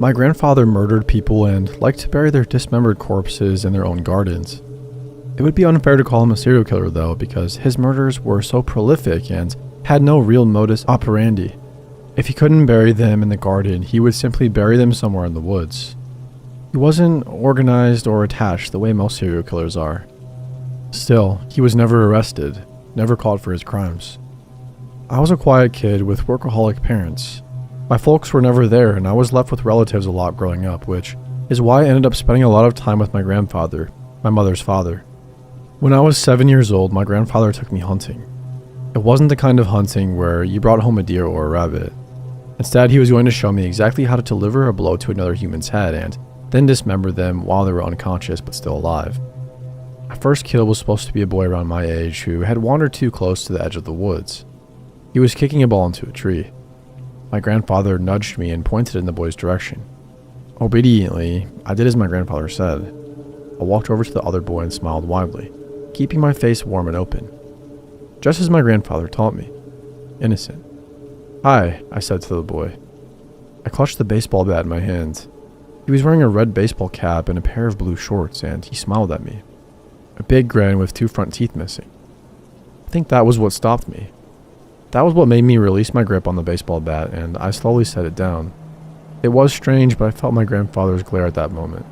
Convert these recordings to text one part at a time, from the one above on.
My grandfather murdered people and liked to bury their dismembered corpses in their own gardens. It would be unfair to call him a serial killer though, because his murders were so prolific and had no real modus operandi. If he couldn't bury them in the garden, he would simply bury them somewhere in the woods. He wasn't organized or attached the way most serial killers are. Still, he was never arrested, never caught for his crimes. I was a quiet kid with workaholic parents. My folks were never there, and I was left with relatives a lot growing up, which is why I ended up spending a lot of time with my grandfather, my mother's father. When I was 7 years old, my grandfather took me hunting. It wasn't the kind of hunting where you brought home a deer or a rabbit. Instead, he was going to show me exactly how to deliver a blow to another human's head and then dismember them while they were unconscious but still alive. My first kill was supposed to be a boy around my age who had wandered too close to the edge of the woods. He was kicking a ball into a tree. My grandfather nudged me and pointed in the boy's direction. Obediently, I did as my grandfather said. I walked over to the other boy and smiled widely, keeping my face warm and open. Just as my grandfather taught me. Innocent. "Hi," I said to the boy. I clutched the baseball bat in my hand. He was wearing a red baseball cap and a pair of blue shorts, and he smiled at me. A big grin with 2 front teeth missing. I think that was what stopped me. That was what made me release my grip on the baseball bat, and I slowly set it down. It was strange, but I felt my grandfather's glare at that moment,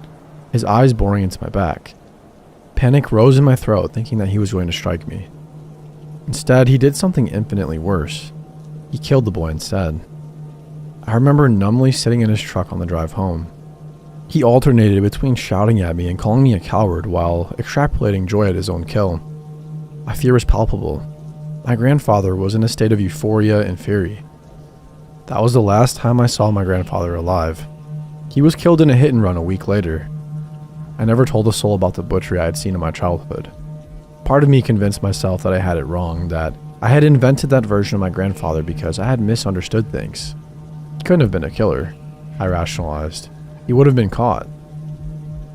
his eyes boring into my back. Panic rose in my throat, thinking that he was going to strike me. Instead, he did something infinitely worse. He killed the boy instead. I remember numbly sitting in his truck on the drive home. He alternated between shouting at me and calling me a coward while extrapolating joy at his own kill. My fear was palpable. My grandfather was in a state of euphoria and fury. That was the last time I saw my grandfather alive. He was killed in a hit and run a week later. I never told a soul about the butchery I had seen in my childhood. Part of me convinced myself that I had it wrong, that I had invented that version of my grandfather because I had misunderstood things. He couldn't have been a killer, I rationalized. He would have been caught.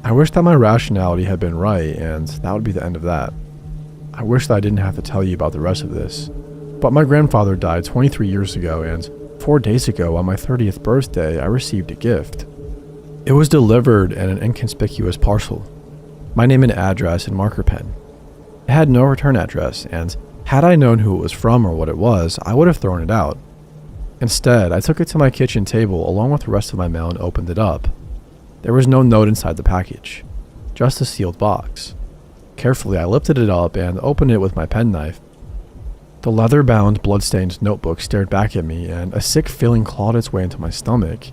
I wish that my rationality had been right, and that would be the end of that. I wish that I didn't have to tell you about the rest of this. But my grandfather died 23 years ago, and 4 days ago on my 30th birthday, I received a gift. It was delivered in an inconspicuous parcel. My name and address in marker pen. It had no return address, and had I known who it was from or what it was, I would have thrown it out. Instead, I took it to my kitchen table along with the rest of my mail and opened it up. There was no note inside the package, just a sealed box. Carefully, I lifted it up and opened it with my penknife. The leather-bound, blood-stained notebook stared back at me, and a sick feeling clawed its way into my stomach.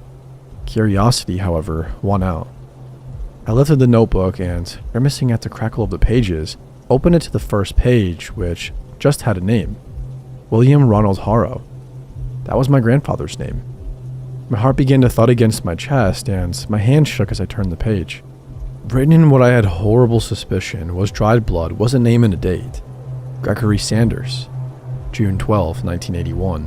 Curiosity, however, won out. I lifted the notebook and, grimacing at the crackle of the pages, opened it to the first page, which just had a name. William Ronald Harrow. That was my grandfather's name. My heart began to thud against my chest, and my hand shook as I turned the page. Written in what I had horrible suspicion was dried blood was a name and a date. Gregory Sanders. June 12, 1981.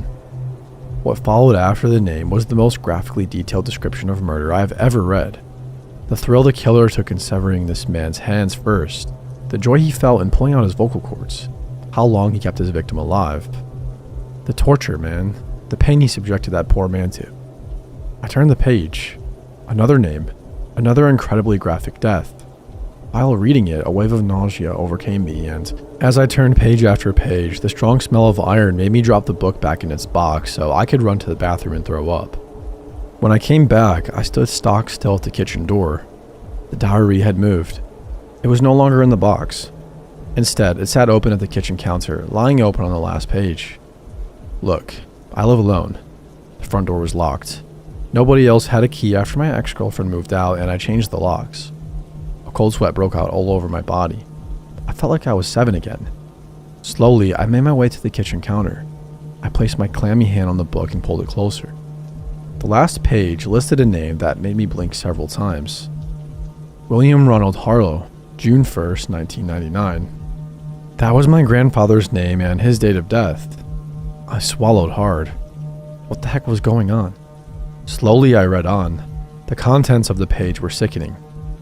What followed after the name was the most graphically detailed description of murder I have ever read. The thrill the killer took in severing this man's hands first, the joy he felt in pulling out his vocal cords, how long he kept his victim alive. The torture, man. The pain he subjected that poor man to. I turned the page. Another name. Another incredibly graphic death. While reading it, a wave of nausea overcame me, and as I turned page after page, the strong smell of iron made me drop the book back in its box so I could run to the bathroom and throw up. When I came back, I stood stock still at the kitchen door. The diary had moved. It was no longer in the box. Instead, it sat open at the kitchen counter, lying open on the last page. Look, I live alone. The front door was locked. Nobody else had a key after my ex-girlfriend moved out, and I changed the locks. A cold sweat broke out all over my body. I felt like I was 7 again. Slowly, I made my way to the kitchen counter. I placed my clammy hand on the book and pulled it closer. The last page listed a name that made me blink several times. William Ronald Harlow, June 1st, 1999. That was my grandfather's name and his date of death. I swallowed hard. What the heck was going on? Slowly, I read on. The contents of the page were sickening.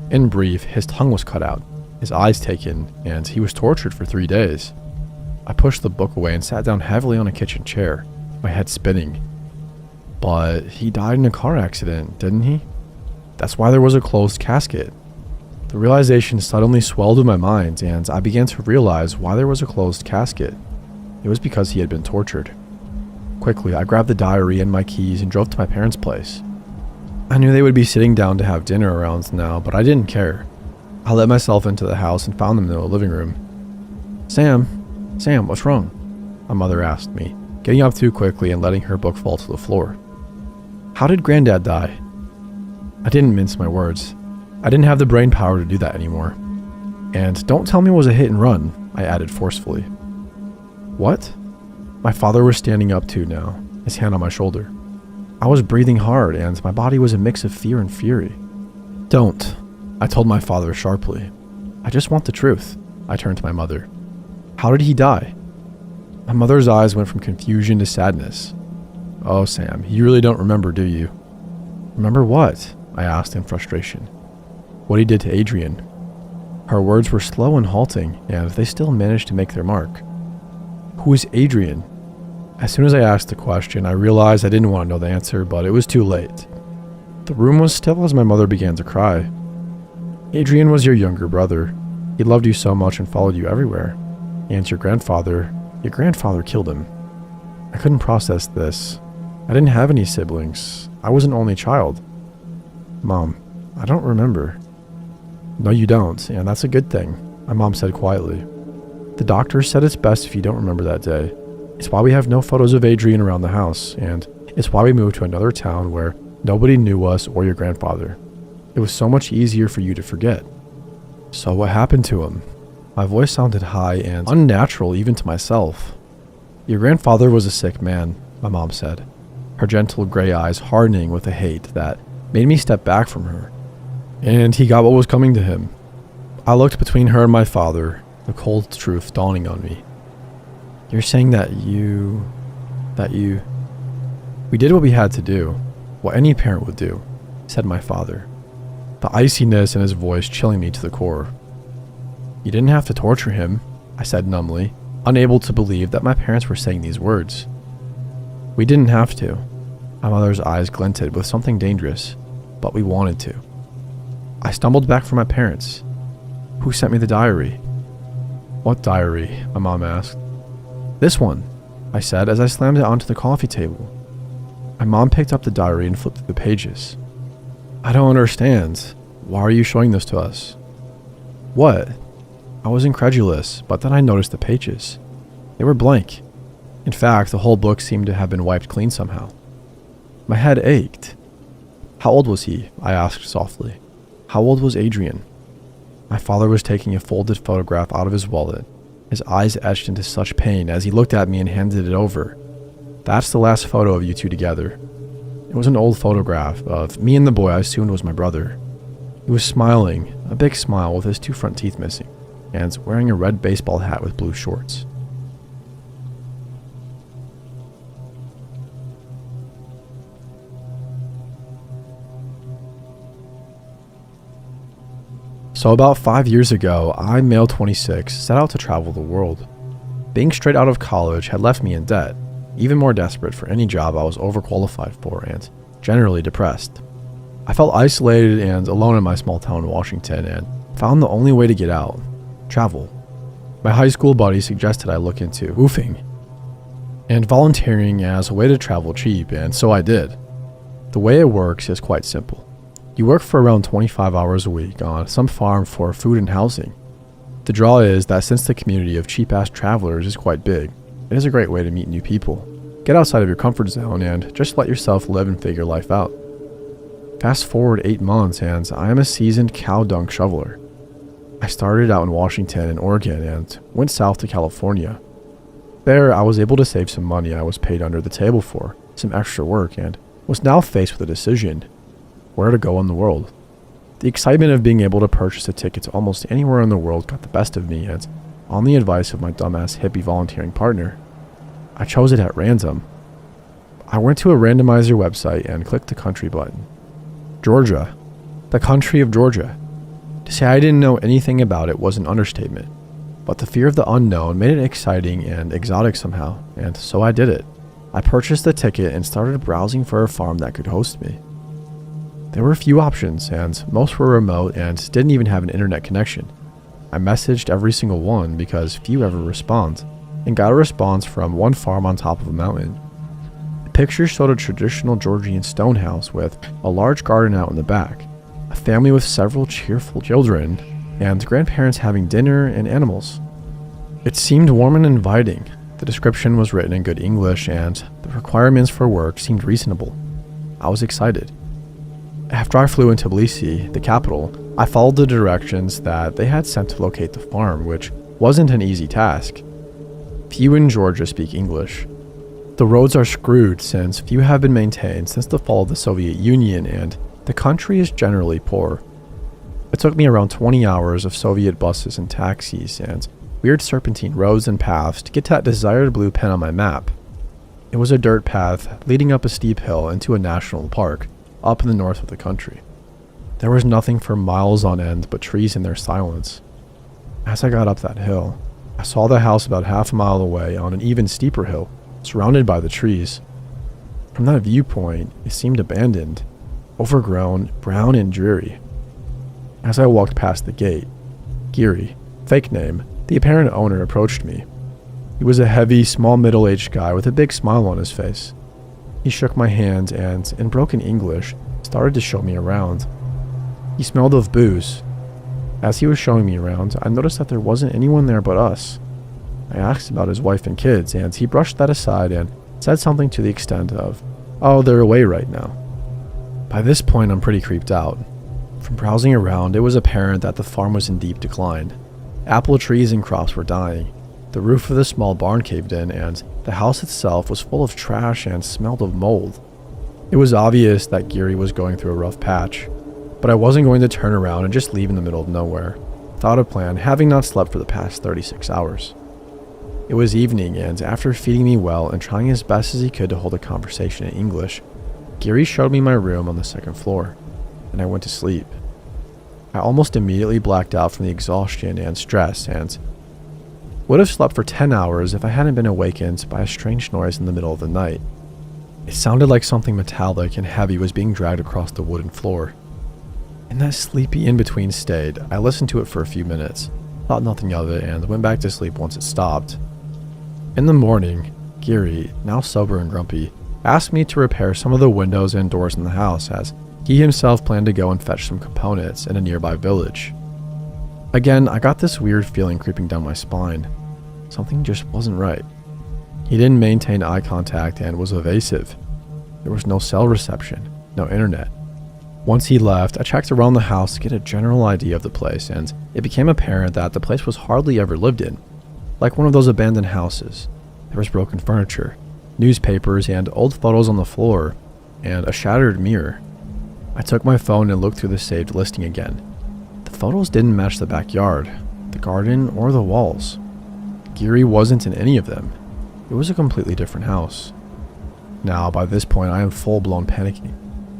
In brief, his tongue was cut out, his eyes taken, and he was tortured for 3 days. I pushed the book away and sat down heavily on a kitchen chair, my head spinning. But he died in a car accident, didn't he? That's why there was a closed casket. The realization suddenly swelled in my mind, and I began to realize why there was a closed casket. It was because he had been tortured. Quickly, I grabbed the diary and my keys and drove to my parents' place. I knew they would be sitting down to have dinner around now, but I didn't care. I let myself into the house and found them in the living room. Sam, what's wrong?" my mother asked me, getting up too quickly and letting her book fall to the floor. "How did Granddad die?" I didn't mince my words. I didn't have the brain power to do that anymore. "And don't tell me it was a hit and run," I added forcefully. "What?" My father was standing up too now, his hand on my shoulder. I was breathing hard, and my body was a mix of fear and fury. "Don't," I told my father sharply. "I just want the truth." I turned to my mother. "How did he die?" My mother's eyes went from confusion to sadness. "Oh, Sam, you really don't remember, do you?" "Remember what?" I asked in frustration. "What he did to Adrian." Her words were slow and halting, and they still managed to make their mark. "Who is Adrian?" As soon as I asked the question, I realized I didn't want to know the answer, but it was too late. The room was still as my mother began to cry. "Adrian was your younger brother. He loved you so much and followed you everywhere. And your grandfather killed him." I couldn't process this. I didn't have any siblings. I was an only child. "Mom, I don't remember." "No, you don't, and that's a good thing," my mom said quietly. "The doctor said it's best if you don't remember that day. It's why we have no photos of Adrian around the house, and it's why we moved to another town where nobody knew us or your grandfather. It was so much easier for you to forget." "So what happened to him?" My voice sounded high and unnatural even to myself. "Your grandfather was a sick man," my mom said, her gentle gray eyes hardening with a hate that made me step back from her. "And he got what was coming to him." I looked between her and my father, the cold truth dawning on me. "You're saying that you... We did what we had to do, what any parent would do," said my father, the iciness in his voice chilling me to the core. "You didn't have to torture him," I said numbly, unable to believe that my parents were saying these words. "We didn't have to." My mother's eyes glinted with something dangerous, but we wanted to. I stumbled back from my parents. "Who sent me the diary?" "What diary?" my mom asked. "This one," I said as I slammed it onto the coffee table. My mom picked up the diary and flipped through the pages. "I don't understand. Why are you showing this to us?" "What?" I was incredulous, but then I noticed the pages. They were blank. In fact, the whole book seemed to have been wiped clean somehow. My head ached. "How old was he?" I asked softly. "How old was Adrian?" My father was taking a folded photograph out of his wallet, his eyes etched into such pain as he looked at me and handed it over. "That's the last photo of you two together." It was an old photograph of me and the boy I assumed was my brother. He was smiling, a big smile with his two front teeth missing, and wearing a red baseball hat with blue shorts. So about 5 years ago, I, male 26, set out to travel the world. Being straight out of college had left me in debt, even more desperate for any job I was overqualified for, and generally depressed. I felt isolated and alone in my small town in Washington, and found the only way to get out: travel. My high school buddy suggested I look into woofing and volunteering as a way to travel cheap, and so I did. The way it works is quite simple. You work for around 25 hours a week on some farm for food and housing. The draw is that since the community of cheap-ass travelers is quite big, it is a great way to meet new people, get outside of your comfort zone, and just let yourself live and figure life out. Fast forward 8 months, and I am a seasoned cow dung shoveler. I started out in Washington and Oregon and went south to California. There, I was able to save some money I was paid under the table for, some extra work, and was now faced with a decision: where to go in the world. The excitement of being able to purchase a ticket to almost anywhere in the world got the best of me, and on the advice of my dumbass hippie volunteering partner, I chose it at random. I went to a randomizer website and clicked the country button. Georgia. The country of Georgia. To say I didn't know anything about it was an understatement, but the fear of the unknown made it exciting and exotic somehow, and so I did it. I purchased the ticket and started browsing for a farm that could host me. There were few options, and most were remote and didn't even have an internet connection. I messaged every single one because few ever respond, and got a response from one farm on top of a mountain. The picture showed a traditional Georgian stone house with a large garden out in the back, a family with several cheerful children, and grandparents having dinner and animals. It seemed warm and inviting. The description was written in good English, and the requirements for work seemed reasonable. I was excited. After I flew into Tbilisi, the capital, I followed the directions that they had sent to locate the farm, which wasn't an easy task. Few in Georgia speak English. The roads are screwed since few have been maintained since the fall of the Soviet Union, and the country is generally poor. It took me around 20 hours of Soviet buses and taxis and weird serpentine roads and paths to get to that desired blue pen on my map. It was a dirt path leading up a steep hill into a national park up in the north of the country. There was nothing for miles on end but trees in their silence. As I got up that hill, I saw the house about half a mile away on an even steeper hill, surrounded by the trees. From that viewpoint, it seemed abandoned, overgrown, brown and dreary. As I walked past the gate, Giri, fake name, the apparent owner, approached me. He was a heavy, small middle-aged guy with a big smile on his face. He shook my hand and, in broken English, started to show me around. He smelled of booze. As he was showing me around, I noticed that there wasn't anyone there but us. I asked about his wife and kids, and he brushed that aside and said something to the extent of, "Oh, they're away right now." By this point, I'm pretty creeped out. From browsing around, it was apparent that the farm was in deep decline. Apple trees and crops were dying. The roof of the small barn caved in, and the house itself was full of trash and smelled of mold. It was obvious that Giri was going through a rough patch, but I wasn't going to turn around and just leave in the middle of nowhere without a plan, having not slept for the past 36 hours. It was evening, and after feeding me well and trying as best as he could to hold a conversation in English, Giri showed me my room on the second floor, and I went to sleep. I almost immediately blacked out from the exhaustion and stress, and would have slept for 10 hours if I hadn't been awakened by a strange noise in the middle of the night. It sounded like something metallic and heavy was being dragged across the wooden floor. In that sleepy in-between state, I listened to it for a few minutes, thought nothing of it, and went back to sleep once it stopped. In the morning, Giri, now sober and grumpy, asked me to repair some of the windows and doors in the house, as he himself planned to go and fetch some components in a nearby village. Again, I got this weird feeling creeping down my spine. Something just wasn't right. He didn't maintain eye contact and was evasive. There was no cell reception, no internet. Once he left, I checked around the house to get a general idea of the place, and it became apparent that the place was hardly ever lived in. Like one of those abandoned houses, there was broken furniture, newspapers and old photos on the floor, and a shattered mirror. I took my phone and looked through the saved listing again. The photos didn't match the backyard, the garden, or the walls. Giri wasn't in any of them. It was a completely different house. Now, by this point, I am full-blown panicking.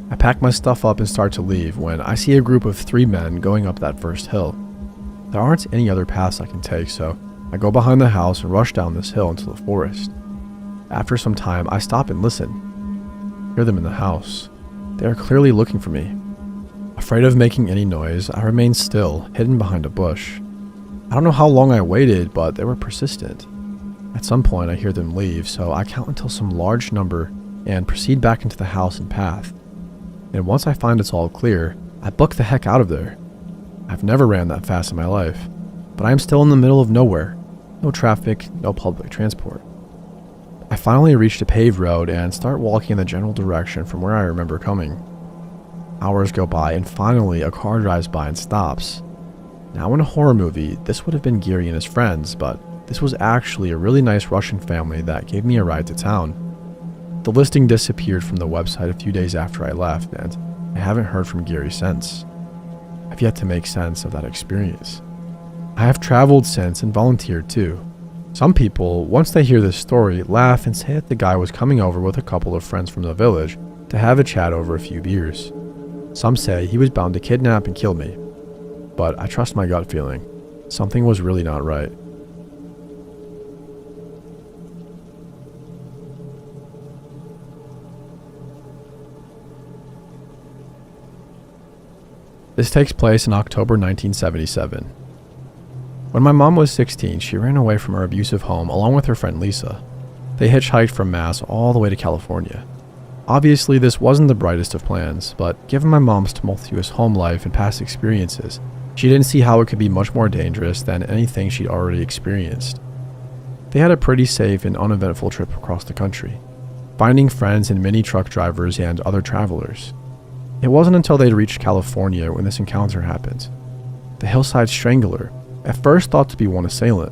I pack my stuff up and start to leave when I see a group of 3 men going up that first hill. There aren't any other paths I can take, so I go behind the house and rush down this hill into the forest. After some time, I stop and listen. I hear them in the house. They are clearly looking for me. Afraid of making any noise, I remained still, hidden behind a bush. I don't know how long I waited, but they were persistent. At some point, I hear them leave, so I count until some large number and proceed back into the house and path. And once I find it's all clear, I book the heck out of there. I've never ran that fast in my life, but I am still in the middle of nowhere. No traffic, no public transport. I finally reached a paved road and start walking in the general direction from where I remember coming. Hours go by, and finally a car drives by and stops. Now in a horror movie, this would have been Giri and his friends, but this was actually a really nice Russian family that gave me a ride to town. The listing disappeared from the website a few days after I left, and I haven't heard from Giri since. I've yet to make sense of that experience. I have traveled since and volunteered too. Some people, once they hear this story, laugh and say that the guy was coming over with a couple of friends from the village to have a chat over a few beers. Some say he was bound to kidnap and kill me. But I trust my gut feeling. Something was really not right. This takes place in October 1977. When my mom was 16, she ran away from her abusive home along with her friend Lisa. They hitchhiked from Mass all the way to California. Obviously, this wasn't the brightest of plans, but given my mom's tumultuous home life and past experiences, she didn't see how it could be much more dangerous than anything she'd already experienced. They had a pretty safe and uneventful trip across the country, finding friends and mini truck drivers and other travelers. It wasn't until they'd reached California when this encounter happened. The hillside strangler, at first thought to be one assailant,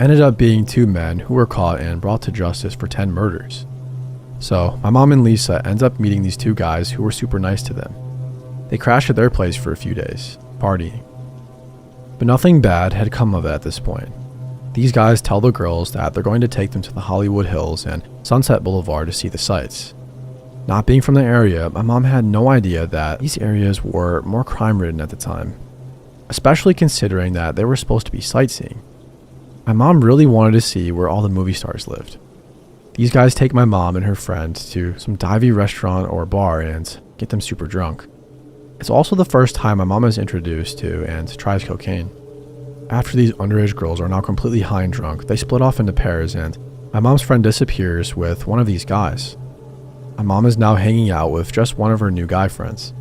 ended up being two men who were caught and brought to justice for 10 murders. So, my mom and Lisa end up meeting these two guys who were super nice to them. They crashed at their place for a few days, partying. But nothing bad had come of it at this point. These guys tell the girls that they're going to take them to the Hollywood Hills and Sunset Boulevard to see the sights. Not being from the area, my mom had no idea that these areas were more crime-ridden at the time, especially considering that they were supposed to be sightseeing. My mom really wanted to see where all the movie stars lived. These guys take my mom and her friend to some divey restaurant or bar and get them super drunk. It's also the first time my mom is introduced to and tries cocaine. After these underage girls are now completely high and drunk, they split off into pairs and my mom's friend disappears with one of these guys. My mom is now hanging out with just one of her new guy friends.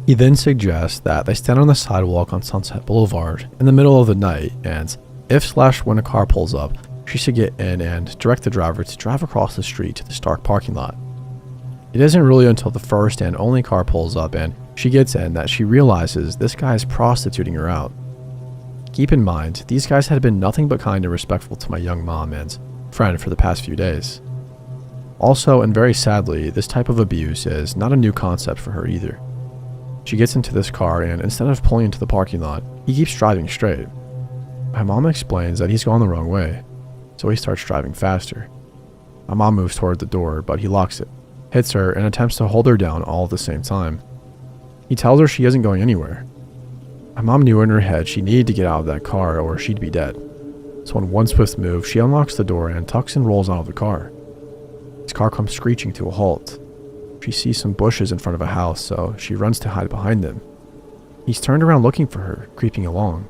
He then suggests that they stand on the sidewalk on Sunset Boulevard in the middle of the night and when a car pulls up, she should get in and direct the driver to drive across the street to the Stark parking lot. It isn't really until the first and only car pulls up and she gets in that she realizes this guy is prostituting her out. Keep in mind, these guys had been nothing but kind and respectful to my young mom and friend for the past few days. Also, and very sadly, this type of abuse is not a new concept for her either. She gets into this car and instead of pulling into the parking lot, he keeps driving straight. My mom explains that he's gone the wrong way, so he starts driving faster. My mom moves toward the door, but he locks it, hits her, and attempts to hold her down all at the same time. He tells her she isn't going anywhere. My mom knew in her head she needed to get out of that car or she'd be dead. So in one swift move, she unlocks the door and tucks and rolls out of the car. His car comes screeching to a halt. She sees some bushes in front of a house, so she runs to hide behind them. He's turned around looking for her, creeping along.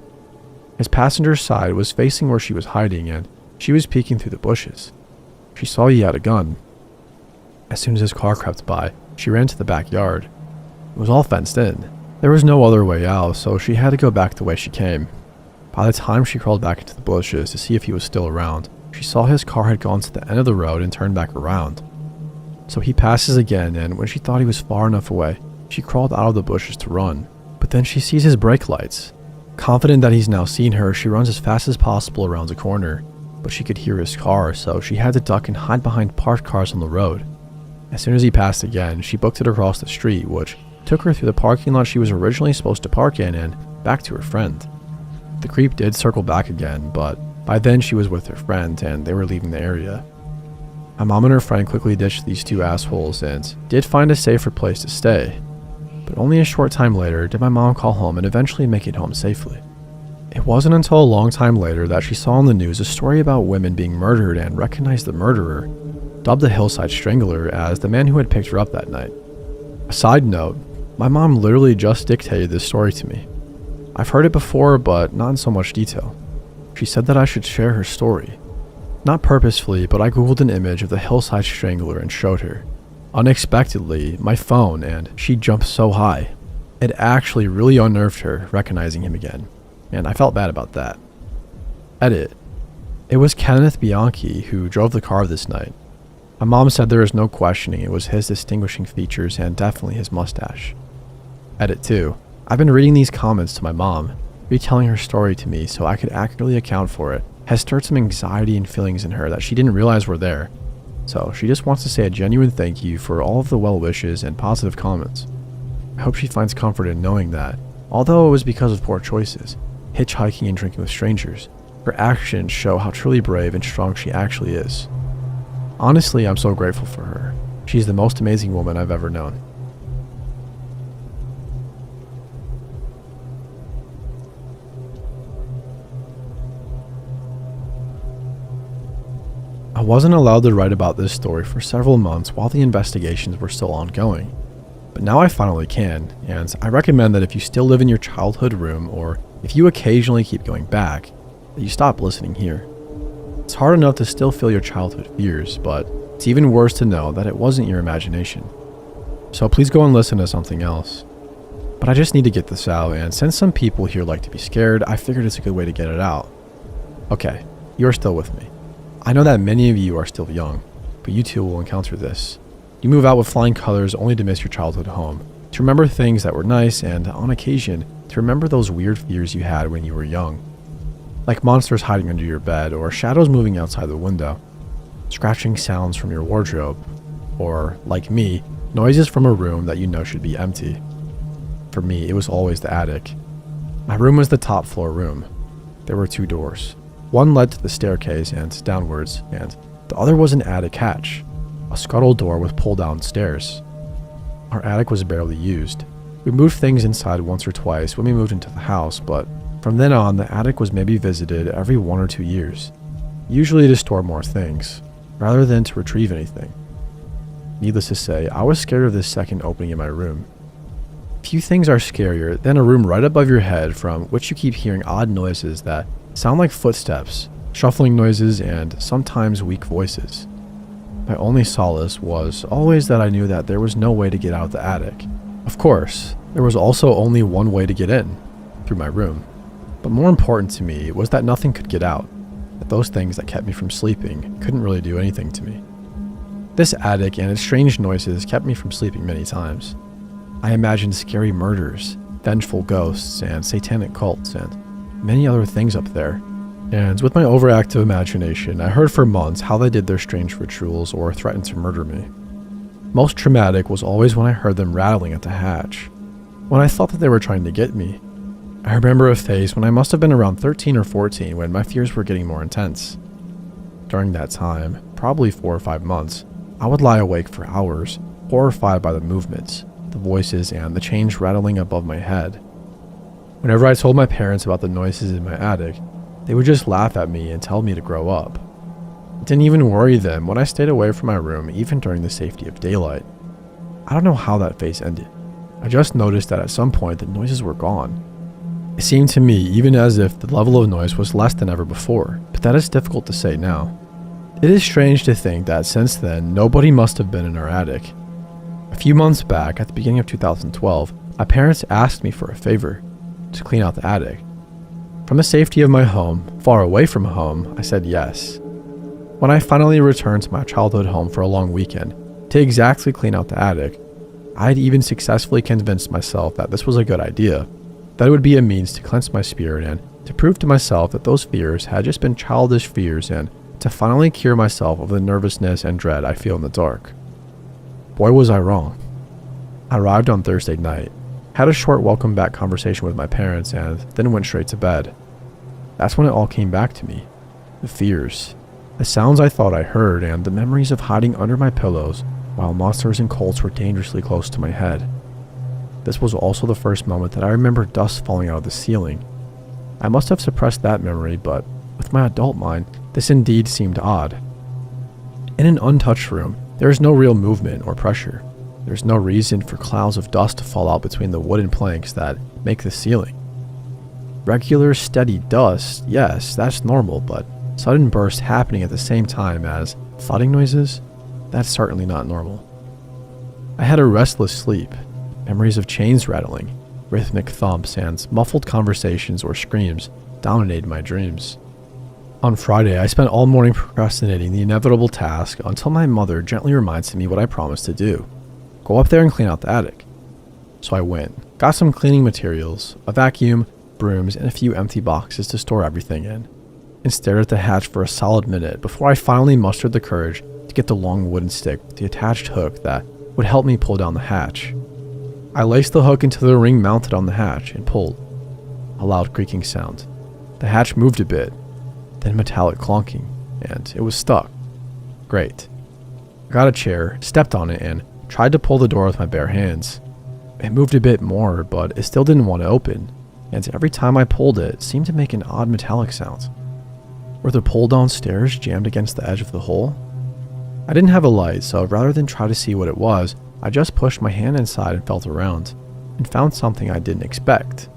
His passenger's side was facing where she was hiding and she was peeking through the bushes. She saw he had a gun. As soon as his car crept by, she ran to the backyard. It was all fenced in. There was no other way out, so she had to go back the way she came. By the time she crawled back into the bushes to see if he was still around, she saw his car had gone to the end of the road and turned back around. So he passes again, and when she thought he was far enough away, she crawled out of the bushes to run. But then she sees his brake lights. Confident that he's now seen her, she runs as fast as possible around the corner, but she could hear his car, so she had to duck and hide behind parked cars on the road. As soon as he passed again, she booked it across the street, which took her through the parking lot she was originally supposed to park in and back to her friend. The creep did circle back again, but by then she was with her friend and they were leaving the area. My mom and her friend quickly ditched these two assholes and did find a safer place to stay. But only a short time later did my mom call home and eventually make it home safely. It wasn't until a long time later that she saw on the news a story about women being murdered and recognized the murderer, dubbed the Hillside Strangler, as the man who had picked her up that night. A side note, my mom literally just dictated this story to me. I've heard it before, but not in so much detail. She said that I should share her story. Not purposefully, but I googled an image of the Hillside Strangler and showed her. Unexpectedly, my phone, and she jumped so high. It actually really unnerved her, recognizing him again, and I felt bad about that. Edit. It was Kenneth Bianchi who drove the car this night. My mom said there is no questioning it was his distinguishing features and definitely his mustache. Edit 2. I've been reading these comments to my mom, retelling her story to me so I could accurately account for it, has stirred some anxiety and feelings in her that she didn't realize were there. So she just wants to say a genuine thank you for all of the well wishes and positive comments. I hope she finds comfort in knowing that, although it was because of poor choices, hitchhiking and drinking with strangers, her actions show how truly brave and strong she actually is. Honestly, I'm so grateful for her. She's the most amazing woman I've ever known. I wasn't allowed to write about this story for several months while the investigations were still ongoing. But now I finally can, and I recommend that if you still live in your childhood room, or if you occasionally keep going back, that you stop listening here. It's hard enough to still feel your childhood fears, but it's even worse to know that it wasn't your imagination. So please go and listen to something else. But I just need to get this out, and since some people here like to be scared, I figured it's a good way to get it out. Okay, you're still with me. I know that many of you are still young, but you too will encounter this. You move out with flying colors only to miss your childhood home, to remember things that were nice, and on occasion, to remember those weird fears you had when you were young. Like monsters hiding under your bed, or shadows moving outside the window, scratching sounds from your wardrobe, or, like me, noises from a room that you know should be empty. For me, it was always the attic. My room was the top floor room. There were 2 doors. One led to the staircase and downwards, and the other was an attic hatch, a scuttle door with pull-down stairs. Our attic was barely used. We moved things inside once or twice when we moved into the house, but from then on, the attic was maybe visited every 1 or 2 years, usually to store more things, rather than to retrieve anything. Needless to say, I was scared of this second opening in my room. Few things are scarier than a room right above your head from which you keep hearing odd noises that sound like footsteps, shuffling noises, and sometimes weak voices. My only solace was always that I knew that there was no way to get out of the attic. Of course, there was also only one way to get in, through my room. But more important to me was that nothing could get out, that those things that kept me from sleeping couldn't really do anything to me. This attic and its strange noises kept me from sleeping many times. I imagined scary murders, vengeful ghosts, and satanic cults, and many other things up there. And with my overactive imagination, I heard for months how they did their strange rituals or threatened to murder me. Most traumatic was always when I heard them rattling at the hatch, when I thought that they were trying to get me. I remember a phase when I must have been around 13 or 14 when my fears were getting more intense. During that time, probably 4 or 5 months, I would lie awake for hours, horrified by the movements, the voices, and the chains rattling above my head. Whenever I told my parents about the noises in my attic, they would just laugh at me and tell me to grow up. It didn't even worry them when I stayed away from my room even during the safety of daylight. I don't know how that phase ended. I just noticed that at some point the noises were gone. It seemed to me even as if the level of noise was less than ever before, but that is difficult to say now. It is strange to think that since then, nobody must have been in our attic. A few months back, at the beginning of 2012, my parents asked me for a favor, to clean out the attic. From the safety of my home, far away from home, I said yes. When I finally returned to my childhood home for a long weekend, to exactly clean out the attic, I had even successfully convinced myself that this was a good idea, that it would be a means to cleanse my spirit and to prove to myself that those fears had just been childish fears and to finally cure myself of the nervousness and dread I feel in the dark. Boy, was I wrong. I arrived on Thursday night, had a short welcome back conversation with my parents, and then went straight to bed. That's when it all came back to me. The fears, the sounds I thought I heard, and the memories of hiding under my pillows while monsters and cults were dangerously close to my head. This was also the first moment that I remember dust falling out of the ceiling. I must have suppressed that memory, but with my adult mind, this indeed seemed odd. In an untouched room, there is no real movement or pressure. There's no reason for clouds of dust to fall out between the wooden planks that make the ceiling. Regular, steady dust, yes, that's normal, but sudden bursts happening at the same time as thudding noises, that's certainly not normal. I had a restless sleep, memories of chains rattling, rhythmic thumps, and muffled conversations or screams dominated my dreams. On Friday, I spent all morning procrastinating the inevitable task until my mother gently reminded me what I promised to do. Go up there and clean out the attic. So I went, got some cleaning materials, a vacuum, brooms, and a few empty boxes to store everything in, and stared at the hatch for a solid minute before I finally mustered the courage to get the long wooden stick with the attached hook that would help me pull down the hatch. I laced the hook into the ring mounted on the hatch and pulled. A loud creaking sound. The hatch moved a bit, then metallic clunking, and it was stuck. Great. I got a chair, stepped on it, and tried to pull the door with my bare hands. It moved a bit more, but it still didn't want to open, and every time I pulled it, it seemed to make an odd metallic sound. Were the pull-down stairs jammed against the edge of the hole? I didn't have a light, so rather than try to see what it was, I just pushed my hand inside and felt around, and found something I didn't expect.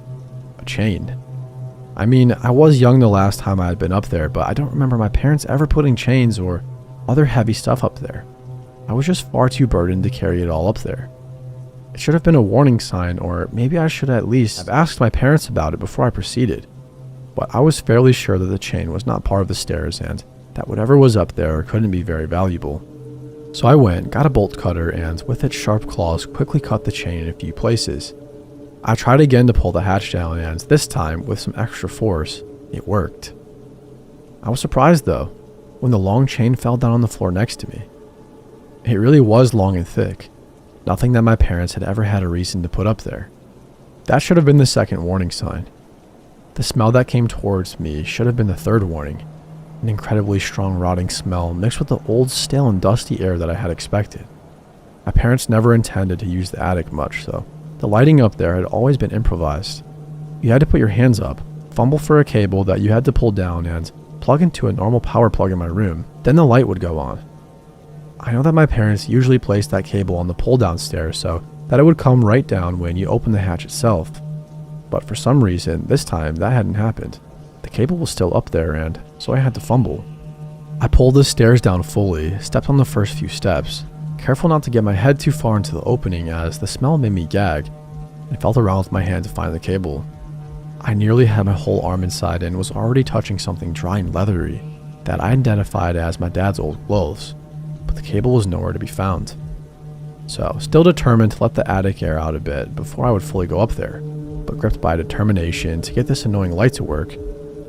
A chain. I mean, I was young the last time I had been up there, but I don't remember my parents ever putting chains or other heavy stuff up there. I was just far too burdened to carry it all up there. It should have been a warning sign, or maybe I should at least have asked my parents about it before I proceeded. But I was fairly sure that the chain was not part of the stairs and that whatever was up there couldn't be very valuable. So I went, got a bolt cutter, and with its sharp claws quickly cut the chain in a few places. I tried again to pull the hatch down, and this time, with some extra force, it worked. I was surprised though, when the long chain fell down on the floor next to me. It really was long and thick, nothing that my parents had ever had a reason to put up there. That should have been the second warning sign. The smell that came towards me should have been the third warning. An incredibly strong rotting smell mixed with the old, stale and dusty air that I had expected. My parents never intended to use the attic much, so the lighting up there had always been improvised. You had to put your hands up, fumble for a cable that you had to pull down, and plug into a normal power plug in my room. Then the light would go on. I know that my parents usually placed that cable on the pull down stairs so that it would come right down when you open the hatch itself. But for some reason, this time that hadn't happened. The cable was still up there, and so I had to fumble. I pulled the stairs down fully, stepped on the first few steps, careful not to get my head too far into the opening as the smell made me gag, and felt around with my hand to find the cable. I nearly had my whole arm inside and was already touching something dry and leathery that I identified as my dad's old clothes, but the cable was nowhere to be found. So, still determined to let the attic air out a bit before I would fully go up there, but gripped by determination to get this annoying light to work,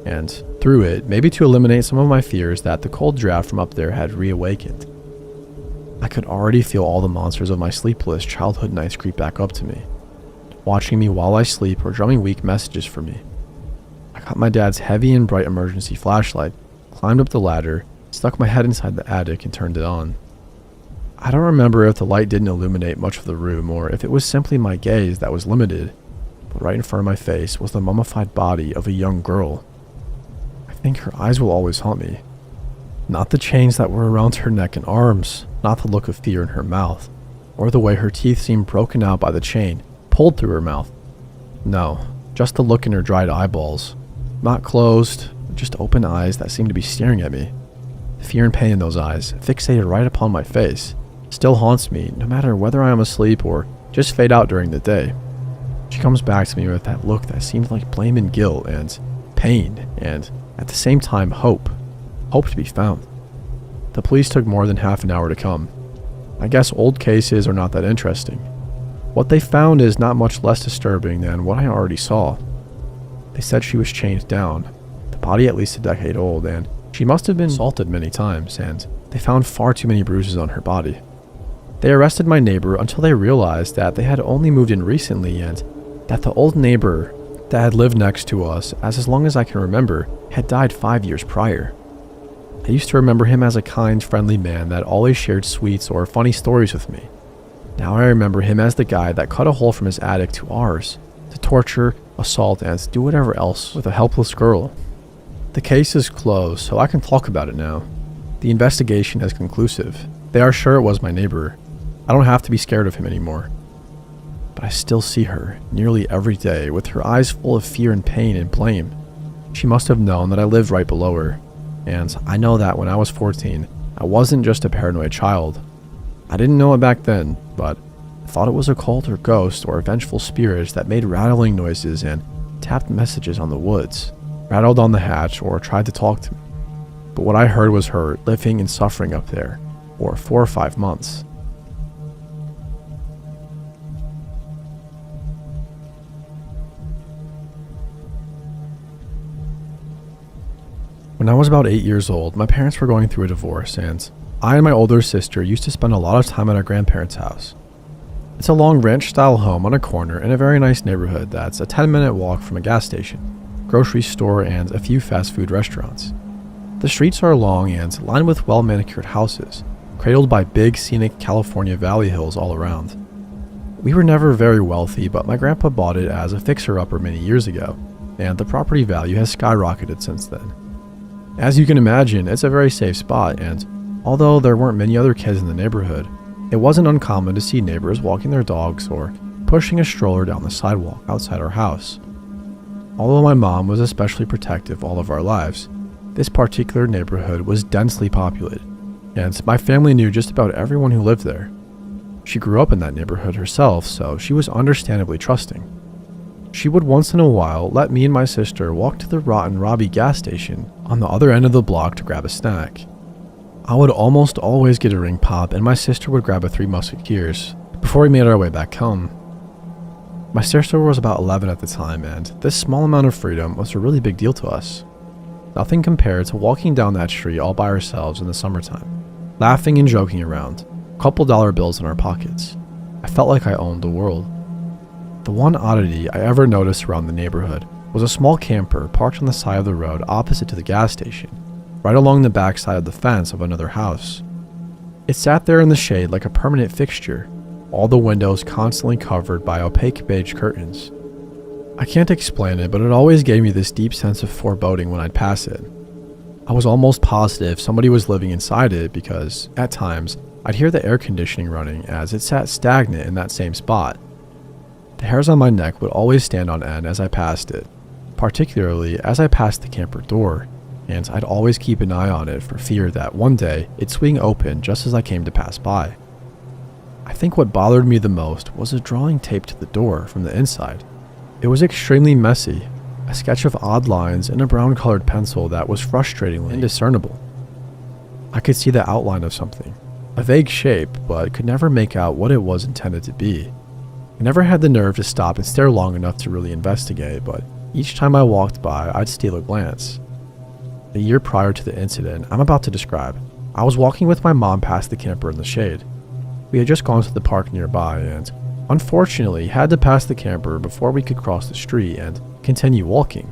and through it, maybe to eliminate some of my fears that the cold draft from up there had reawakened. I could already feel all the monsters of my sleepless childhood nights creep back up to me, watching me while I sleep or drumming weak messages for me. I got my dad's heavy and bright emergency flashlight, climbed up the ladder, stuck my head inside the attic and turned it on. I don't remember if the light didn't illuminate much of the room or if it was simply my gaze that was limited, but right in front of my face was the mummified body of a young girl. I think her eyes will always haunt me. Not the chains that were around her neck and arms, not the look of fear in her mouth, or the way her teeth seemed broken out by the chain, pulled through her mouth. No, just the look in her dried eyeballs. Not closed, just open eyes that seemed to be staring at me. The fear and pain in those eyes, fixated right upon my face, still haunts me no matter whether I am asleep or just fade out during the day. She comes back to me with that look that seemed like blame and guilt and pain and, at the same time, hope. Hope to be found. The police took more than half an hour to come. I guess old cases are not that interesting. What they found is not much less disturbing than what I already saw. They said she was chained down, the body at least a decade old, and she must have been assaulted many times, and they found far too many bruises on her body. They arrested my neighbor until they realized that they had only moved in recently and that the old neighbor that had lived next to us, as long as I can remember, had died 5 years prior. I used to remember him as a kind, friendly man that always shared sweets or funny stories with me. Now I remember him as the guy that cut a hole from his attic to ours, to torture, assault, and do whatever else with a helpless girl. The case is closed, so I can talk about it now. The investigation is conclusive. They are sure it was my neighbor. I don't have to be scared of him anymore. But I still see her, nearly every day, with her eyes full of fear and pain and blame. She must have known that I lived right below her. And I know that when I was 14, I wasn't just a paranoid child. I didn't know it back then, but I thought it was a cult or ghost or vengeful spirits that made rattling noises and tapped messages on the woods, rattled on the hatch, or tried to talk to me. But what I heard was her living and suffering up there, for 4 or 5 months. When I was about 8 years old, my parents were going through a divorce, and I and my older sister used to spend a lot of time at our grandparents' house. It's a long ranch-style home on a corner in a very nice neighborhood that's a 10-minute walk from a gas station, grocery store, and a few fast food restaurants. The streets are long and lined with well-manicured houses, cradled by big, scenic California valley hills all around. We were never very wealthy, but my grandpa bought it as a fixer-upper many years ago, and the property value has skyrocketed since then. As you can imagine, it's a very safe spot, and although there weren't many other kids in the neighborhood, It wasn't uncommon to see neighbors walking their dogs or pushing a stroller down the sidewalk outside our house. Although my mom was especially protective all of our lives, this particular neighborhood was densely populated, and my family knew just about everyone who lived there. She grew up in that neighborhood herself, so she was understandably trusting. She would once in a while let me and my sister walk to the Rotten Robbie gas station on the other end of the block to grab a snack. I would almost always get a ring pop, and my sister would grab a Three Musketeers before we made our way back home. My sister was about 11 at the time, and this small amount of freedom was a really big deal to us. Nothing compared to walking down that street all by ourselves in the summertime, laughing and joking around, a couple dollar bills in our pockets. I felt like I owned the world. The one oddity I ever noticed around the neighborhood was a small camper parked on the side of the road opposite to the gas station, right along the back side of the fence of another house. It sat there in the shade like a permanent fixture, all the windows constantly covered by opaque beige curtains. I can't explain it, but it always gave me this deep sense of foreboding when I'd pass it. I was almost positive somebody was living inside it because, at times, I'd hear the air conditioning running as it sat stagnant in that same spot. The hairs on my neck would always stand on end as I passed it, particularly as I passed the camper door, and I'd always keep an eye on it for fear that one day it'd swing open just as I came to pass by. I think what bothered me the most was a drawing taped to the door from the inside. It was extremely messy, a sketch of odd lines in a brown-colored pencil that was frustratingly indiscernible. I could see the outline of something, a vague shape, but could never make out what it was intended to be. I never had the nerve to stop and stare long enough to really investigate, but each time I walked by, I'd steal a glance. A year prior to the incident I'm about to describe, I was walking with my mom past the camper in the shade. We had just gone to the park nearby and, unfortunately, had to pass the camper before we could cross the street and continue walking.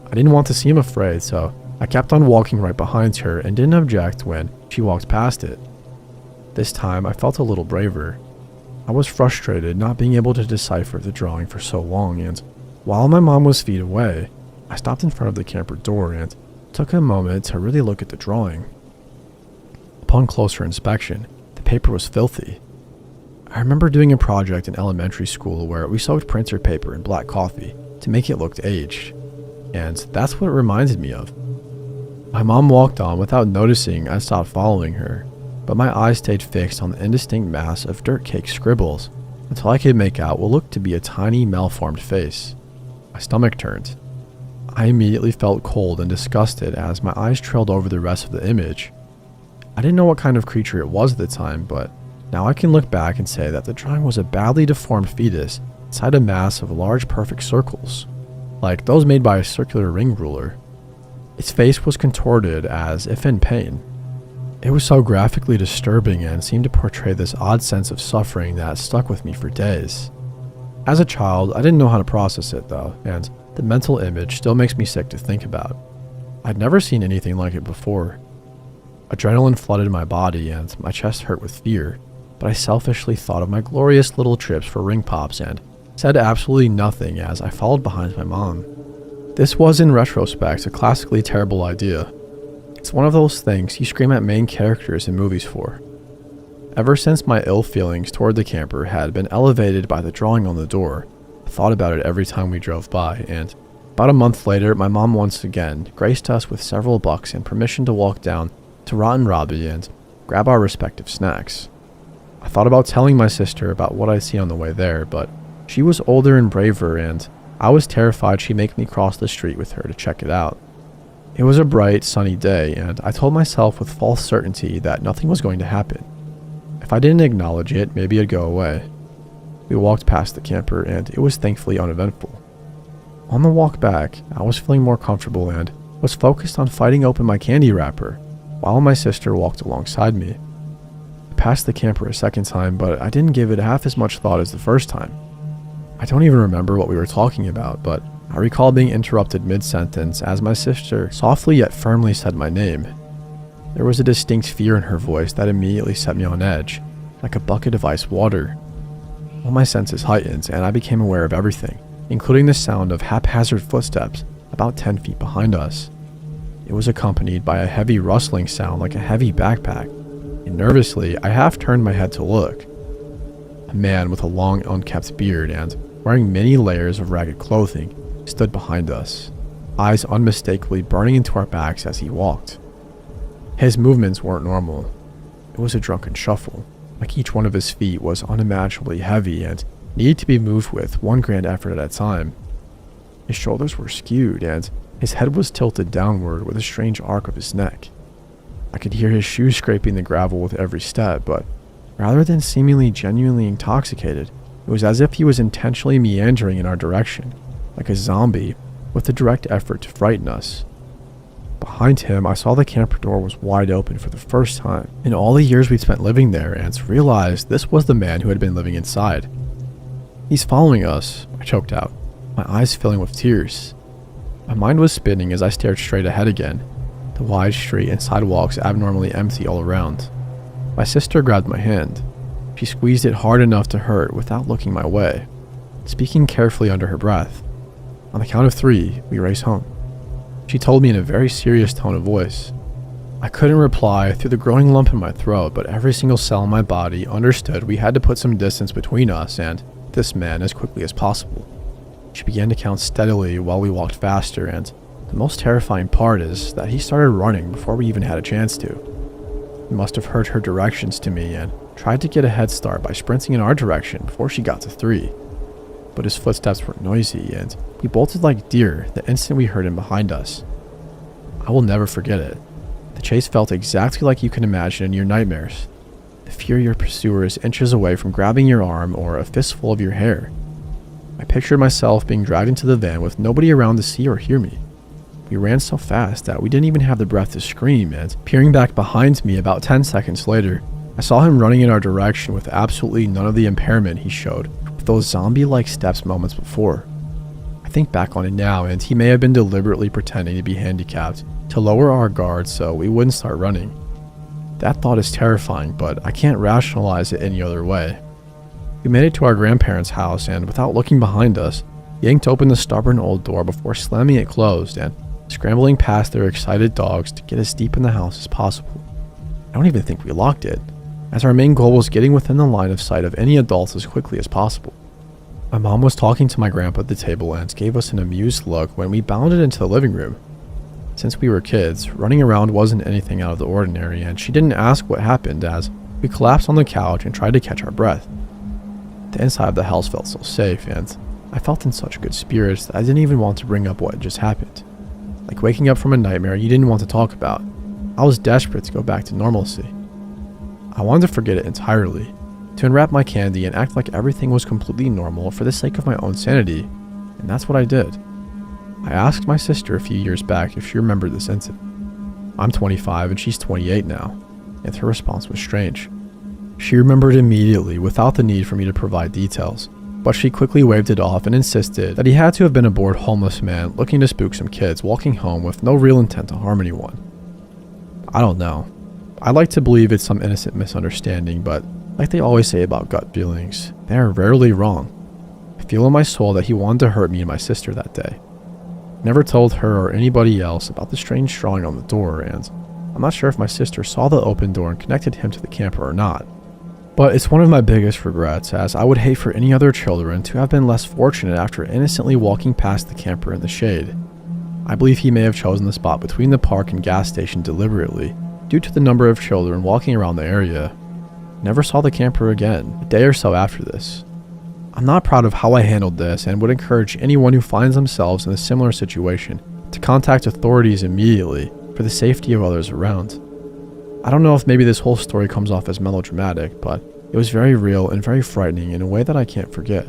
I didn't want to seem afraid, so I kept on walking right behind her and didn't object when she walked past it. This time I felt a little braver. I was frustrated not being able to decipher the drawing for so long, and while my mom was feet away, I stopped in front of the camper door and took a moment to really look at the drawing. Upon closer inspection, the paper was filthy. I remember doing a project in elementary school where we soaked printer paper in black coffee to make it look aged, and that's what it reminded me of. My mom walked on without noticing I stopped following her, but my eyes stayed fixed on the indistinct mass of dirt-caked scribbles until I could make out what looked to be a tiny malformed face. My stomach turned. I immediately felt cold and disgusted as my eyes trailed over the rest of the image. I didn't know what kind of creature it was at the time, but now I can look back and say that the drawing was a badly deformed fetus inside a mass of large perfect circles, like those made by a circular ring ruler. Its face was contorted as if in pain. It was so graphically disturbing and seemed to portray this odd sense of suffering that stuck with me for days. As a child, I didn't know how to process it though, and the mental image still makes me sick to think about. I'd never seen anything like it before. Adrenaline flooded my body and my chest hurt with fear, but I selfishly thought of my glorious little trips for ring pops and said absolutely nothing as I followed behind my mom. This was, in retrospect, a classically terrible idea. It's one of those things you scream at main characters in movies for. Ever since my ill feelings toward the camper had been elevated by the drawing on the door, I thought about it every time we drove by, and about a month later, my mom once again graced us with several bucks and permission to walk down to Rotten Robbie and grab our respective snacks. I thought about telling my sister about what I'd see on the way there, but she was older and braver, and I was terrified she'd make me cross the street with her to check it out. It was a bright, sunny day, and I told myself with false certainty that nothing was going to happen. If I didn't acknowledge it, maybe it'd go away. We walked past the camper, and it was thankfully uneventful. On the walk back, I was feeling more comfortable and was focused on fighting open my candy wrapper, while my sister walked alongside me. I passed the camper a second time, but I didn't give it half as much thought as the first time. I don't even remember what we were talking about, but I recall being interrupted mid-sentence as my sister softly yet firmly said my name. There was a distinct fear in her voice that immediately set me on edge, like a bucket of ice water. All my senses heightened, and I became aware of everything, including the sound of haphazard footsteps about 10 feet behind us. It was accompanied by a heavy rustling sound like a heavy backpack. and nervously, I half turned my head to look. A man with a long, unkempt beard and wearing many layers of ragged clothing stood behind us, eyes unmistakably burning into our backs as he walked. His movements weren't normal. It was a drunken shuffle, like each one of his feet was unimaginably heavy and needed to be moved with one grand effort at a time. His shoulders were skewed and his head was tilted downward with a strange arc of his neck. I could hear his shoes scraping the gravel with every step, but rather than seemingly genuinely intoxicated, it was as if he was intentionally meandering in our direction, like a zombie, with a direct effort to frighten us. Behind him, I saw the camper door was wide open for the first time in all the years we'd spent living there, and realized this was the man who had been living inside. "He's following us," I choked out, my eyes filling with tears. My mind was spinning as I stared straight ahead again, the wide street and sidewalks abnormally empty all around. My sister grabbed my hand. She squeezed it hard enough to hurt without looking my way, speaking carefully under her breath. "On the count of 3, we race home," she told me in a very serious tone of voice. I couldn't reply through the growing lump in my throat, but every single cell in my body understood we had to put some distance between us and this man as quickly as possible. She began to count steadily while we walked faster, and the most terrifying part is that he started running before we even had a chance to. He must have heard her directions to me and tried to get a head start by sprinting in our direction before she got to 3. But his footsteps were noisy, and we bolted like deer the instant we heard him behind us. I will never forget it. The chase felt exactly like you can imagine in your nightmares. The fear your pursuer is inches away from grabbing your arm or a fistful of your hair. I pictured myself being dragged into the van with nobody around to see or hear me. We ran so fast that we didn't even have the breath to scream, and peering back behind me about 10 seconds later, I saw him running in our direction with absolutely none of the impairment he showed with those zombie-like steps moments before. I think back on it now, and he may have been deliberately pretending to be handicapped to lower our guard so we wouldn't start running. That thought is terrifying, but I can't rationalize it any other way. We made it to our grandparents' house, and without looking behind us, yanked open the stubborn old door before slamming it closed and scrambling past their excited dogs to get as deep in the house as possible. I don't even think we locked it, as our main goal was getting within the line of sight of any adults as quickly as possible. My mom was talking to my grandpa at the table and gave us an amused look when we bounded into the living room. Since we were kids, running around wasn't anything out of the ordinary, and she didn't ask what happened as we collapsed on the couch and tried to catch our breath. The inside of the house felt so safe, and I felt in such good spirits that I didn't even want to bring up what had just happened. Like waking up from a nightmare you didn't want to talk about. I was desperate to go back to normalcy. I wanted to forget it entirely, to unwrap my candy and act like everything was completely normal for the sake of my own sanity, and that's what I did. I asked my sister a few years back if she remembered this incident. I'm 25 and she's 28 now, and her response was strange. She remembered immediately without the need for me to provide details, but she quickly waved it off and insisted that he had to have been a bored homeless man looking to spook some kids walking home with no real intent to harm anyone. I don't know. I like to believe it's some innocent misunderstanding, but like they always say about gut feelings, they are rarely wrong. I feel in my soul that he wanted to hurt me and my sister that day. Never told her or anybody else about the strange drawing on the door, and I'm not sure if my sister saw the open door and connected him to the camper or not. But it's one of my biggest regrets, as I would hate for any other children to have been less fortunate after innocently walking past the camper in the shade. I believe he may have chosen the spot between the park and gas station deliberately, due to the number of children walking around the area. Never saw the camper again, a day or so after this. I'm not proud of how I handled this and would encourage anyone who finds themselves in a similar situation to contact authorities immediately for the safety of others around. I don't know if maybe this whole story comes off as melodramatic, but it was very real and very frightening in a way that I can't forget.